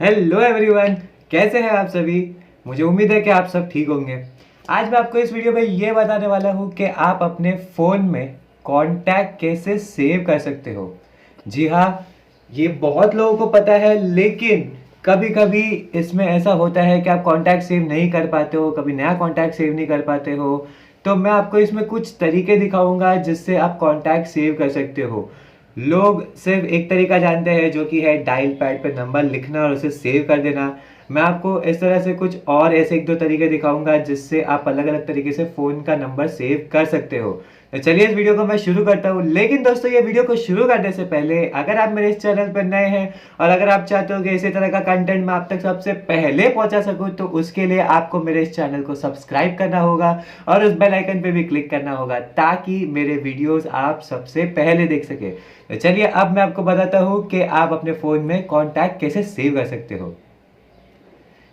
Hello everyone, कैसे हैं आप सभी। मुझे उम्मीद है कि आप सब ठीक होंगे। आज मैं आपको इस वीडियो में ये बताने वाला हूँ कि आप अपने फ़ोन में कॉन्टैक्ट कैसे सेव कर सकते हो। जी हाँ, ये बहुत लोगों को पता है, लेकिन कभी कभी इसमें ऐसा होता है कि आप कॉन्टैक्ट सेव नहीं कर पाते हो, कभी नया कॉन्टैक्ट सेव नहीं कर पाते हो। तो मैं आपको इसमें कुछ तरीके दिखाऊंगा जिससे आप कॉन्टैक्ट सेव कर सकते हो। लोग सिर्फ एक तरीका जानते हैं, जो कि है डायल पैड पे नंबर लिखना और उसे सेव कर देना। मैं आपको इस तरह से कुछ और ऐसे एक दो तरीके दिखाऊंगा जिससे आप अलग अलग तरीके से फ़ोन का नंबर सेव कर सकते हो। तो चलिए इस वीडियो को मैं शुरू करता हूँ। लेकिन दोस्तों, ये वीडियो को शुरू करने से पहले अगर आप मेरे इस चैनल पर नए हैं और अगर आप चाहते हो कि इसी तरह का कंटेंट मैं आप तक सबसे पहले पहुंचा सकूं, तो उसके लिए आपको मेरे इस चैनल को सब्सक्राइब करना होगा और उस बेल आइकन पे भी क्लिक करना होगा, ताकि मेरे वीडियोस आप सबसे पहले देख सके। तो चलिए अब मैं आपको बताता हूँ कि आप अपने फ़ोन में कॉन्टैक्ट कैसे सेव कर सकते हो।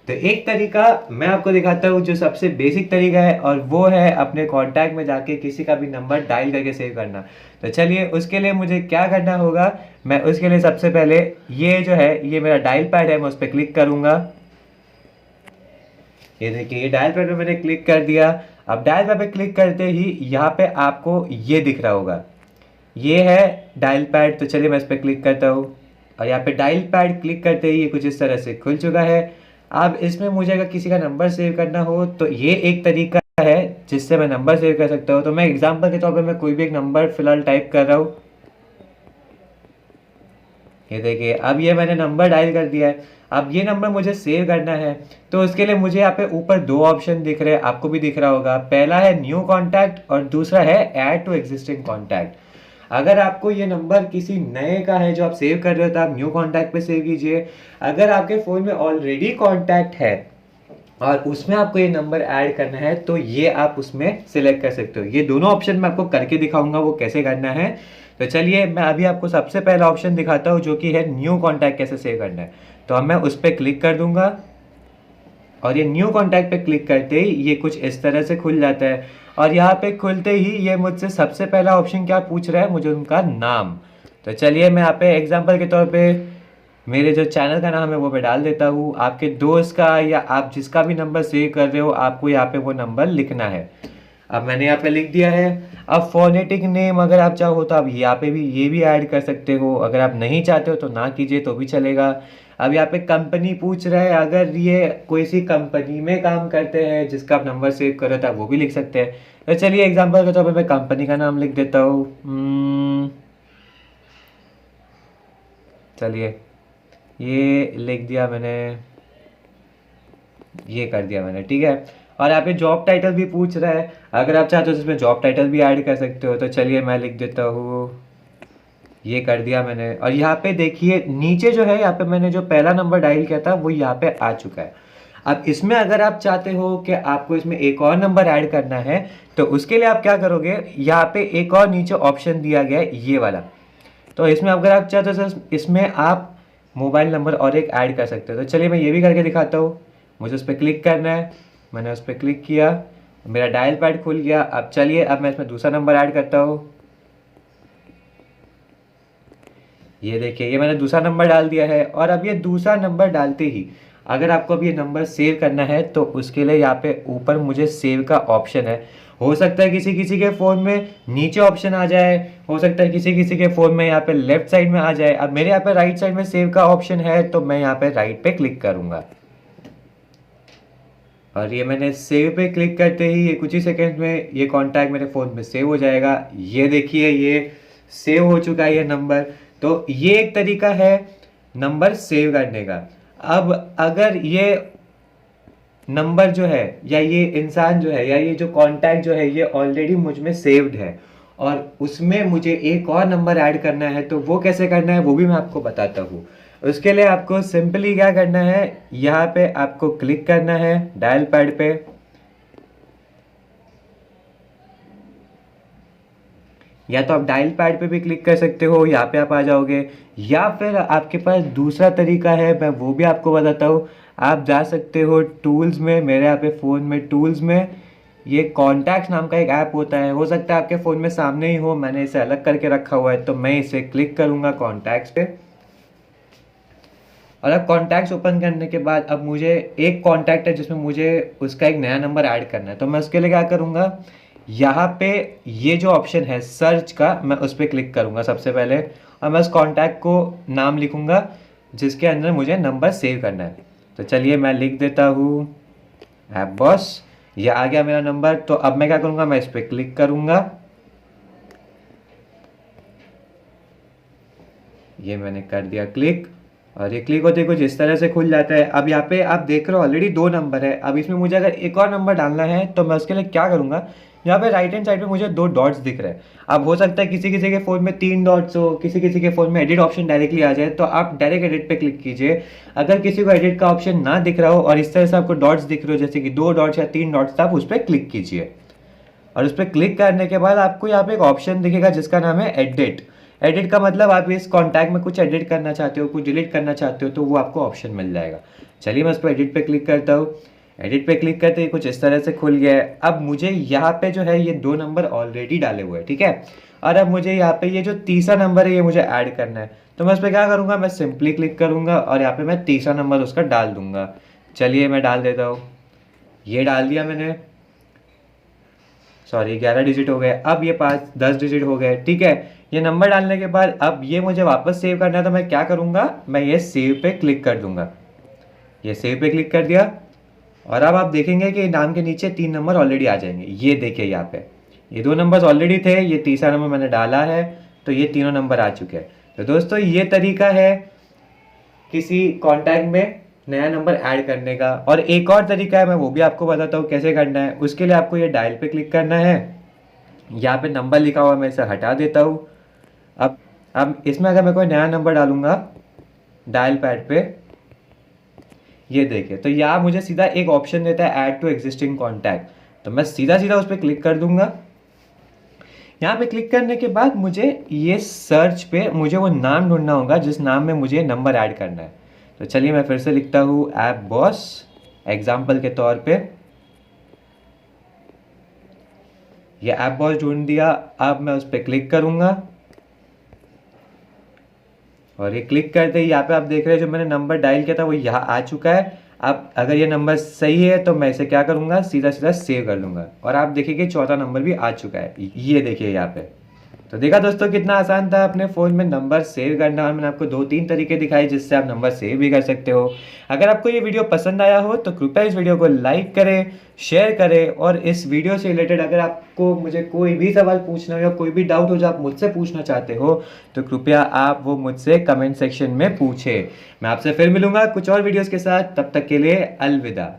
तो एक तरीका मैं आपको दिखाता हूँ जो सबसे बेसिक तरीका है, और वो है अपने कॉन्टैक्ट में जाके किसी का भी नंबर डायल करके सेव करना। तो चलिए उसके लिए मुझे क्या करना होगा। मैं उसके लिए सबसे पहले ये जो है, ये मेरा डायल पैड है, मैं उस पर क्लिक करूँगा। ये देखिए, ये डायल पैड पे मैंने क्लिक कर दिया। अब डायल पैड पे क्लिक करते ही यहाँ पे आपको ये दिख रहा होगा, ये है डायल पैड। तो चलिए मैं इस पर क्लिक करता हूँ और यहाँ पे डायल पैड क्लिक करते ही ये कुछ इस तरह से खुल चुका है। अब इसमें मुझे अगर किसी का नंबर सेव करना हो तो ये एक तरीका है जिससे मैं नंबर सेव कर सकता हूँ। तो मैं एग्जांपल के तौर पे मैं कोई भी एक नंबर फिलहाल टाइप कर रहा हूँ। ये देखिए, अब ये मैंने नंबर डायल कर दिया है। अब ये नंबर मुझे सेव करना है, तो उसके लिए मुझे यहाँ पे ऊपर दो ऑप्शन दिख रहे हैं, आपको भी दिख रहा होगा। पहला है न्यू कॉन्टैक्ट और दूसरा है ऐड टू एग्जिस्टिंग कॉन्टैक्ट। अगर आपको ये नंबर किसी नए का है जो आप सेव कर रहे हो, तो आप न्यू कॉन्टैक्ट पे सेव कीजिए। अगर आपके फ़ोन में ऑलरेडी कॉन्टैक्ट है और उसमें आपको ये नंबर ऐड करना है, तो ये आप उसमें सिलेक्ट कर सकते हो। ये दोनों ऑप्शन मैं आपको करके दिखाऊंगा वो कैसे करना है। तो चलिए मैं अभी आपको सबसे पहला ऑप्शन दिखाता हूँ, जो कि है न्यू कॉन्टैक्ट कैसे सेव करना है। तो अब मैं उस पर क्लिक कर दूंगा और ये न्यू कॉन्टैक्ट पे क्लिक करते ही ये कुछ इस तरह से खुल जाता है। और यहाँ पे खुलते ही ये मुझसे सबसे पहला ऑप्शन क्या पूछ रहा है, मुझे उनका नाम। तो चलिए मैं यहाँ पे एग्जांपल के तौर पे मेरे जो चैनल का नाम है वो मैं डाल देता हूँ। आपके दोस्त का या आप जिसका भी नंबर सेव कर रहे हो, आपको यहाँ पे वो नंबर लिखना है। अब मैंने यहाँ पे लिख दिया है। अब फोनेटिक नेम अगर आप चाहो तो आप यहाँ पे भी ये भी ऐड कर सकते हो। अगर आप नहीं चाहते हो तो ना कीजिए तो भी चलेगा। अब यहाँ पे कंपनी पूछ रहा है, अगर ये कोई सी कंपनी में काम करते हैं जिसका आप नंबर सेव कर रहे हो, तो आप वो भी लिख सकते हैं। तो चलिए एग्जाम्पल के तौर पर मैं कंपनी का नाम लिख देता हूँ। चलिए ये लिख दिया मैंने, ये कर दिया मैंने, ठीक है। और यहाँ पे जॉब टाइटल भी पूछ रहा है, अगर आप चाहते हो तो इसमें जॉब टाइटल भी ऐड कर सकते हो। तो चलिए मैं लिख देता हूँ, ये कर दिया मैंने। और यहाँ पे देखिए नीचे जो है, यहाँ पे मैंने जो पहला नंबर डायल किया था वो यहाँ पे आ चुका है। अब इसमें अगर आप चाहते हो कि आपको इसमें एक और नंबर ऐड करना है, तो उसके लिए आप क्या करोगे, यहाँ पे एक और नीचे ऑप्शन दिया गया है ये वाला। तो इसमें अगर आप चाहते हो तो इसमें आप मोबाइल नंबर और एक ऐड कर सकते हो। तो चलिए मैं ये भी करके दिखाता हूँ। मुझे उस पर क्लिक करना है, मैंने उस पर क्लिक किया, मेरा डायल पैड खुल गया। अब चलिए अब मैं इसमें दूसरा नंबर ऐड करता हूँ। ये देखिए, ये मैंने दूसरा नंबर डाल दिया है। और अब ये दूसरा नंबर डालते ही अगर आपको अब ये नंबर सेव करना है, तो उसके लिए यहाँ पे ऊपर मुझे सेव का ऑप्शन है। हो सकता है किसी किसी के फ़ोन में नीचे ऑप्शन आ जाए, हो सकता है किसी किसी के फ़ोन में यहाँ पे लेफ्ट साइड में आ जाए। अब मेरे यहाँ पे राइट साइड में सेव का ऑप्शन है, तो मैं यहाँ पे राइट पे क्लिक करूँगा। और ये मैंने सेव पे क्लिक करते ही ये कुछ ही सेकंड में ये कॉन्टैक्ट मेरे फ़ोन में सेव हो जाएगा। ये देखिए, ये सेव हो चुका है ये नंबर। तो ये एक तरीका है नंबर सेव करने का। अब अगर ये नंबर जो है या ये इंसान जो है या ये जो कॉन्टैक्ट जो है ये ऑलरेडी मुझ में सेव्ड है और उसमें मुझे एक और नंबर ऐड करना है, तो वो कैसे करना है वो भी मैं आपको बताता हूँ। उसके लिए आपको सिंपली क्या करना है, यहाँ पे आपको क्लिक करना है डायल पैड पे। या तो आप डायल पैड पे भी क्लिक कर सकते हो, यहाँ पे आप आ जाओगे। या फिर आपके पास दूसरा तरीका है, मैं वो भी आपको बताता हूँ। आप जा सकते हो टूल्स में, मेरे यहाँ पे फ़ोन में टूल्स में ये कॉन्टैक्ट्स नाम का एक ऐप होता है। हो सकता है आपके फ़ोन में सामने ही हो, मैंने इसे अलग करके रखा हुआ है। तो मैं इसे क्लिक करूँगा कॉन्टैक्ट्स पे। और अब कॉन्टैक्ट्स ओपन करने के बाद अब मुझे एक कॉन्टैक्ट है जिसमें मुझे उसका एक नया नंबर ऐड करना है, तो मैं उसके लिए क्या करूँगा, यहाँ पे ये जो ऑप्शन है सर्च का, मैं उस पर क्लिक करूँगा सबसे पहले, और मैं उस कॉन्टैक्ट को नाम लिखूँगा जिसके अंदर मुझे नंबर सेव करना है। तो चलिए मैं लिख देता हूँ ऐप बॉस, ये आ गया मेरा नंबर। तो अब मैं क्या करूँगा, मैं इस पर क्लिक करूँगा, ये मैंने कर दिया क्लिक, और ये क्लिक होते ही कुछ इस तरह से खुल जाता है। अब यहाँ पे आप देख रहे हो ऑलरेडी 2 नंबर है। अब इसमें मुझे अगर एक और नंबर डालना है तो मैं उसके लिए क्या करूँगा, यहाँ पे राइट हैंड साइड पे मुझे 2 डॉट्स दिख रहे हैं। अब हो सकता है किसी किसी के फ़ोन में 3 डॉट्स हो, किसी किसी के फ़ोन में एडिट ऑप्शन डायरेक्टली आ जाए, तो आप डायरेक्ट एडिट पे क्लिक कीजिए। अगर किसी को एडिट का ऑप्शन ना दिख रहा हो और इस तरह से आपको डॉट्स दिख रहे हो, जैसे कि 2 डॉट्स या 3 डॉट्स, तो आप उस पर क्लिक कीजिए। और उस पर क्लिक करने के बाद आपको यहाँ पे एक ऑप्शन दिखेगा जिसका नाम है एडिट। एडिट का मतलब आप इस कॉन्टैक्ट में कुछ एडिट करना चाहते हो, कुछ डिलीट करना चाहते हो, तो वो आपको ऑप्शन मिल जाएगा। चलिए मैं उस पर एडिट पे क्लिक करता हूँ। एडिट पे क्लिक करते ही कुछ इस तरह से खुल गया है। अब मुझे यहाँ पे जो है ये 2 नंबर ऑलरेडी डाले हुए हैं, ठीक है। और अब मुझे यहाँ पे ये जो तीसरा नंबर है ये मुझे ऐड करना है, तो मैं उस पर क्या करूँगा, मैं सिंपली क्लिक करूँगा और यहाँ पे मैं तीसरा नंबर उसका डाल दूंगा। चलिए मैं डाल देता हूँ, ये डाल दिया मैंने। सॉरी 11 डिजिट हो गए, अब ये 10 डिजिट हो गए, ठीक है। ये नंबर डालने के बाद अब ये मुझे वापस सेव करना है, तो मैं क्या करूँगा, मैं ये सेव पे क्लिक कर दूंगा। ये सेव पे क्लिक कर दिया, और अब आप देखेंगे कि नाम के नीचे 3 नंबर ऑलरेडी आ जाएंगे। ये देखिए यहाँ पे ये 2 नंबर ऑलरेडी थे, ये तीसरा नंबर मैंने डाला है, तो ये तीनों नंबर आ चुके हैं। तो दोस्तों ये तरीका है किसी कॉन्टैक्ट में नया नंबर ऐड करने का। और एक और तरीका है, मैं वो भी आपको बताता हूँ कैसे करना है। उसके लिए आपको ये डायल पे क्लिक करना है, यहाँ पे नंबर लिखा हुआ मैं इसे हटा देता हूँ। अब इसमें अगर मैं कोई नया नंबर डालूंगा डायल पैड पे, ये देखिए, तो यहाँ मुझे सीधा एक ऑप्शन देता है ऐड टू एग्जिस्टिंग कॉन्टैक्ट, तो मैं सीधा सीधा उस पर क्लिक कर दूंगा। यहाँ पे क्लिक करने के बाद मुझे ये सर्च पे मुझे वो नाम ढूंढना होगा जिस नाम में मुझे नंबर ऐड करना है। तो चलिए मैं फिर से लिखता हूँ ऐप बॉस एग्जाम्पल के तौर पे। ये ऐप बॉस ढूंढ दिया। अब मैं उस पर क्लिक करूँगा, और ये क्लिक करते ही यहाँ पे आप देख रहे हैं जो मैंने नंबर डायल किया था वो यहाँ आ चुका है। अब अगर ये नंबर सही है तो मैं इसे क्या करूँगा, सीधा सीधा सेव कर लूँगा, और आप देखिए चौथा नंबर भी आ चुका है, ये देखिए यहाँ पे। तो देखा दोस्तों कितना आसान था अपने फ़ोन में नंबर सेव करना, और मैंने आपको 2-3 तरीके दिखाए जिससे आप नंबर सेव भी कर सकते हो। अगर आपको ये वीडियो पसंद आया हो तो कृपया इस वीडियो को लाइक करें, शेयर करें, और इस वीडियो से रिलेटेड अगर आपको मुझे कोई भी सवाल पूछना हो या कोई भी डाउट हो जो आप मुझसे पूछना चाहते हो तो कृपया आप वो मुझसे कमेंट सेक्शन में पूछें। मैं आपसे फिर मिलूंगा कुछ और वीडियोज़ के साथ, तब तक के लिए अलविदा।